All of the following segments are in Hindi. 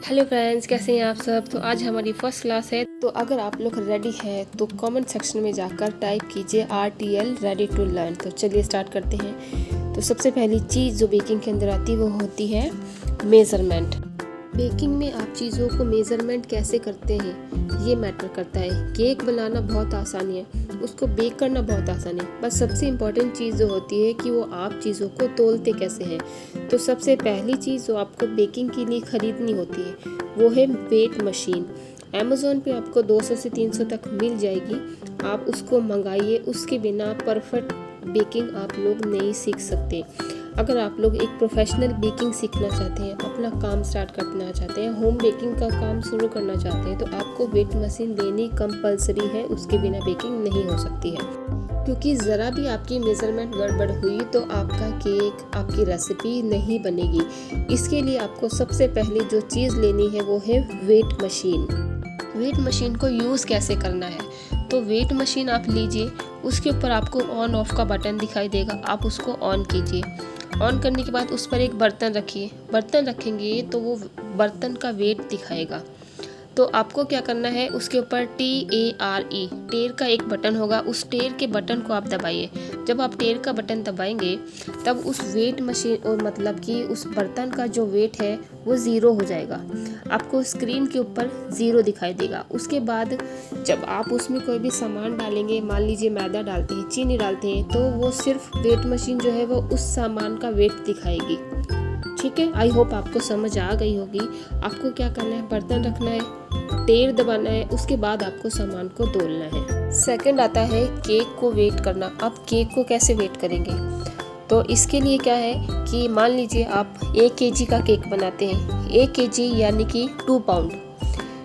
हेलो फ्रेंड्स, कैसे हैं आप सब। तो आज हमारी फर्स्ट क्लास है। तो अगर आप लोग रेडी हैं तो कमेंट सेक्शन में जाकर टाइप कीजिए RTL रेडी टू लर्न। तो चलिए स्टार्ट करते हैं। तो सबसे पहली चीज़ जो बेकिंग के अंदर आती है वो होती है मेज़रमेंट। बेकिंग में आप चीज़ों को मेज़रमेंट कैसे करते हैं ये मैटर करता है। केक बनाना बहुत आसान है, उसको बेक करना बहुत आसान है, बस सबसे इम्पॉर्टेंट चीज़ जो होती है कि वो आप चीज़ों को तोलते कैसे हैं। तो सबसे पहली चीज़ जो आपको बेकिंग के लिए ख़रीदनी होती है वो है वेट मशीन। अमेज़ॉन पे आपको 200 से 300 तक मिल जाएगी, आप उसको मंगाइए। उसके बिना परफेक्ट बेकिंग आप लोग नहीं सीख सकते। अगर आप लोग एक प्रोफेशनल बेकिंग सीखना चाहते हैं, अपना काम स्टार्ट करना चाहते हैं, होम बेकिंग का काम शुरू करना चाहते हैं, तो आपको वेट मशीन लेनी कंपलसरी है। उसके बिना बेकिंग नहीं हो सकती है, क्योंकि ज़रा भी आपकी मेज़रमेंट गड़बड़ हुई तो आपका केक, आपकी रेसिपी नहीं बनेगी। इसके लिए आपको सबसे पहले जो चीज़ लेनी है वो है वेट मशीन। वेट मशीन को यूज़ कैसे करना है, तो वेट मशीन आप लीजिए, उसके ऊपर आपको ऑन ऑफ का बटन दिखाई देगा, आप उसको ऑन कीजिए। ऑन करने के बाद उस पर एक बर्तन रखिए। बर्तन रखेंगे तो वो बर्तन का वेट दिखाएगा। तो आपको क्या करना है, उसके ऊपर TARE टेर का एक बटन होगा, उस टेर के बटन को आप दबाइए। जब आप टेर का बटन दबाएंगे तब उस वेट मशीन और मतलब कि उस बर्तन का जो वेट है वो ज़ीरो हो जाएगा। आपको स्क्रीन के ऊपर ज़ीरो दिखाई देगा। उसके बाद जब आप उसमें कोई भी सामान डालेंगे, मान लीजिए मैदा डालते हैं, चीनी डालते हैं, तो वो सिर्फ वेट मशीन जो है वो उस सामान का वेट दिखाएगी। ठीक है, आई होप आपको समझ आ गई होगी। आपको क्या करना है, बर्तन रखना है, टेर दबाना है, उसके बाद आपको सामान को तोलना है। सेकंड आता है केक को वेट करना। आप केक को कैसे वेट करेंगे, तो इसके लिए क्या है कि मान लीजिए आप 1 kg का केक बनाते हैं। 1 kg यानी कि 2 पाउंड।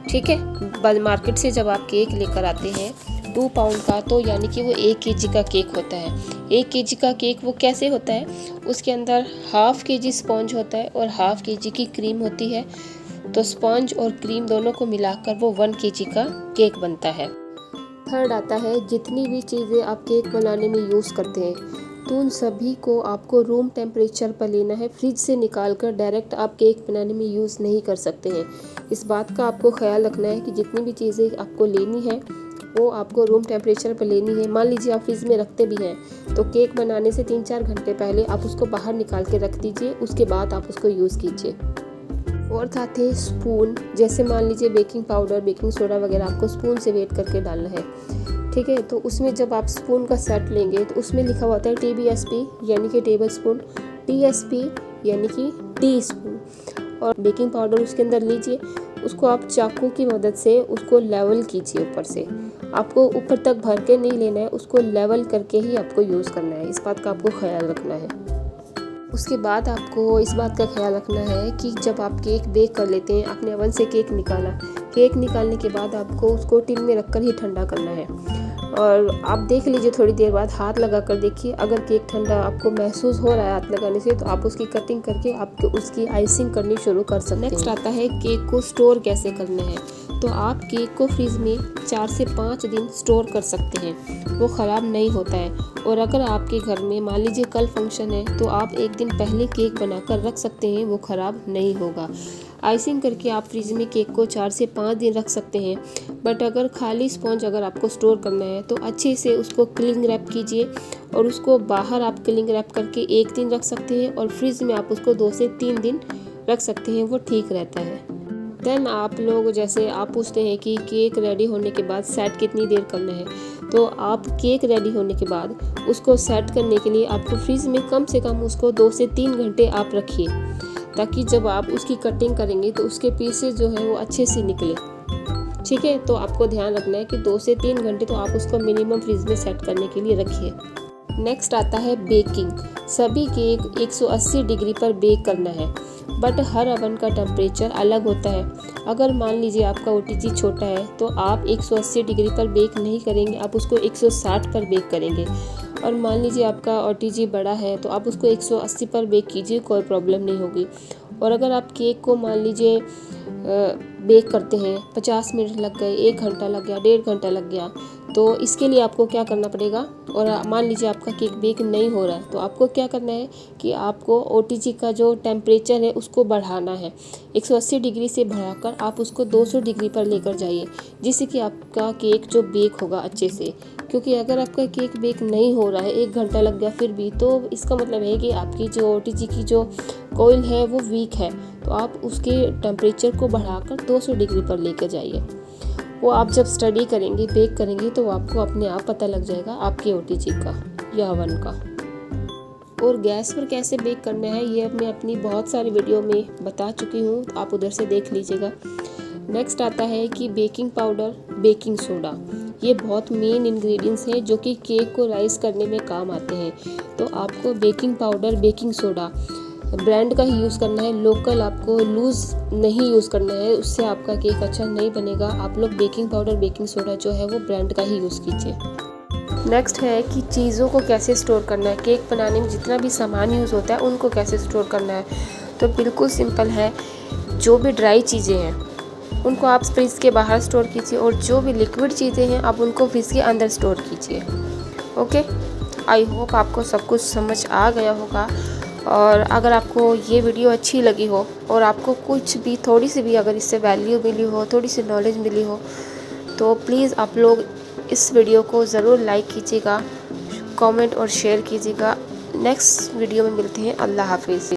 ठीक है, मार्केट से जब आप केक लेकर आते हैं 2 पाउंड का, तो यानी कि वो 1 kg का केक होता है। 1 kg का केक वो कैसे होता है, उसके अंदर ½ kg स्पॉन्ज होता है और ½ kg की क्रीम होती है। तो स्पॉन्ज और क्रीम दोनों को मिलाकर वो 1 kg का केक बनता है। थर्ड आता है जितनी भी चीज़ें आप केक बनाने में यूज़ करते हैं तो उन सभी को आपको रूम टेम्परेचर पर लेना है। फ्रिज से निकाल कर डायरेक्ट आप केक बनाने में यूज़ नहीं कर सकते हैं। इस बात का आपको ख्याल रखना है कि जितनी भी चीज़ें आपको लेनी है वो आपको रूम टेम्परेचर पर लेनी है। मान लीजिए आप फ्रिज में रखते भी हैं तो केक बनाने से 3-4 घंटे पहले आप उसको बाहर निकाल के रख दीजिए, उसके बाद आप उसको यूज़ कीजिए। फोर्थ आते हैं स्पून। जैसे मान लीजिए बेकिंग पाउडर, बेकिंग सोडा वगैरह आपको स्पून से वेट करके डालना है। ठीक है, तो उसमें जब आप स्पून का सेट लेंगे तो उसमें लिखा हुआ होता है TBSP यानी कि टेबल स्पून, TSP यानी कि टी स्पून, और बेकिंग पाउडर उसके अंदर लीजिए। उसको आप चाकू की मदद से उसको लेवल कीजिए। ऊपर से आपको ऊपर तक भर के नहीं लेना है, उसको लेवल करके ही आपको यूज़ करना है। इस बात का आपको ख्याल रखना है। उसके बाद आपको इस बात का ख्याल रखना है कि जब आप केक बेक कर लेते हैं, आपने ओवन से केक निकाला, केक निकालने के बाद आपको उसको टिन में रखकर ही ठंडा करना है। और आप देख लीजिए, थोड़ी देर बाद हाथ लगा कर देखिए, अगर केक ठंडा आपको महसूस हो रहा है हाथ लगाने से, तो आप उसकी कटिंग करके आप उसकी आइसिंग करनी शुरू कर सकते हैं। नेक्स्ट आता है केक को स्टोर कैसे करना है। तो आप केक को फ्रिज में 4 से 5 दिन स्टोर कर सकते हैं, वो ख़राब नहीं होता है। और अगर आपके घर में मान लीजिए कल फंक्शन है तो आप 1 दिन पहले केक बनाकर रख सकते हैं, वो ख़राब नहीं होगा। आइसिंग करके आप फ्रिज में केक को 4 से 5 दिन रख सकते हैं। बट अगर खाली स्पॉन्ज अगर आपको स्टोर करना है तो अच्छे से उसको क्लिंग रैप कीजिए, और उसको बाहर आप क्लिंग रैप करके 1 दिन रख सकते हैं, और फ्रिज में आप उसको 2 से 3 दिन रख सकते हैं, वो ठीक रहता है। देन आप लोग जैसे आप पूछते हैं कि केक रेडी होने के बाद सेट कितनी देर करना है, तो आप केक रेडी होने के बाद उसको सेट करने के लिए आपको फ्रिज में कम से कम उसको 2 से 3 घंटे आप रखिए, ताकि जब आप उसकी कटिंग करेंगे तो उसके पीसेस जो है वो अच्छे से निकले। ठीक है, तो आपको ध्यान रखना है कि 2 से 3 घंटे तो आप उसको मिनिमम फ्रिज में सेट करने के लिए रखिए। नेक्स्ट आता है बेकिंग। सभी केक 180 डिग्री पर बेक करना है, बट हर ओवन का टेम्परेचर अलग होता है। अगर मान लीजिए आपका OTG छोटा है तो आप 180 डिग्री पर बेक नहीं करेंगे, आप उसको 160 पर बेक करेंगे। और मान लीजिए आपका OTG बड़ा है तो आप उसको 180 पर बेक कीजिए, कोई प्रॉब्लम नहीं होगी। और अगर आप केक को मान लीजिए बेक करते हैं, 50 मिनट लग गए, 1 घंटा लग गया, 1.5 घंटा लग गया, तो इसके लिए आपको क्या करना पड़ेगा। और मान लीजिए आपका केक बेक नहीं हो रहा है, तो आपको क्या करना है कि आपको OTG का जो टेम्परेचर है उसको बढ़ाना है। 180 डिग्री से बढ़ाकर आप उसको 200 डिग्री पर लेकर जाइए, जिससे कि आपका केक जो बेक होगा अच्छे से। क्योंकि अगर आपका केक बेक नहीं हो रहा है, 1 घंटा लग गया फिर भी, तो इसका मतलब है कि आपकी जो OTG की जो कॉइल है वो वीक है। तो आप उसके टेम्परेचर को बढ़ाकर 200 डिग्री पर लेकर जाइए। वो आप जब स्टडी करेंगे, बेक करेंगे, तो आपको अपने आप पता लग जाएगा आपके OTG का या ओवन का। और गैस पर कैसे बेक करना है ये मैं अपनी बहुत सारी वीडियो में बता चुकी हूँ, तो आप उधर से देख लीजिएगा। नेक्स्ट आता है कि बेकिंग पाउडर, बेकिंग सोडा, ये बहुत मेन इंग्रेडिएंट्स हैं जो कि केक को राइस करने में काम आते हैं। तो आपको baking powder, baking soda brand का ही यूज़ करना है, लोकल आपको लूज़ नहीं यूज़ करना है, उससे आपका केक अच्छा नहीं बनेगा। आप लोग बेकिंग पाउडर, बेकिंग सोडा जो है वो ब्रांड का ही यूज़ कीजिए। नेक्स्ट है कि चीज़ों को कैसे स्टोर करना है, केक बनाने में जितना भी सामान यूज़ होता है उनको कैसे स्टोर करना है। तो बिल्कुल सिंपल है, जो भी ड्राई चीज़ें हैं उनको आप फ्रिज के बाहर स्टोर कीजिए, और जो भी लिक्विड चीज़ें हैं आप उनको फ्रिज के अंदर स्टोर कीजिए। ओके, आई होप आपको सब कुछ समझ आ गया होगा। और अगर आपको ये वीडियो अच्छी लगी हो और आपको कुछ भी, थोड़ी सी भी अगर इससे वैल्यू मिली हो, थोड़ी सी नॉलेज मिली हो, तो प्लीज़ आप लोग इस वीडियो को ज़रूर लाइक कीजिएगा, कमेंट और शेयर कीजिएगा। नेक्स्ट वीडियो में मिलते हैं। अल्लाह हाफिज़।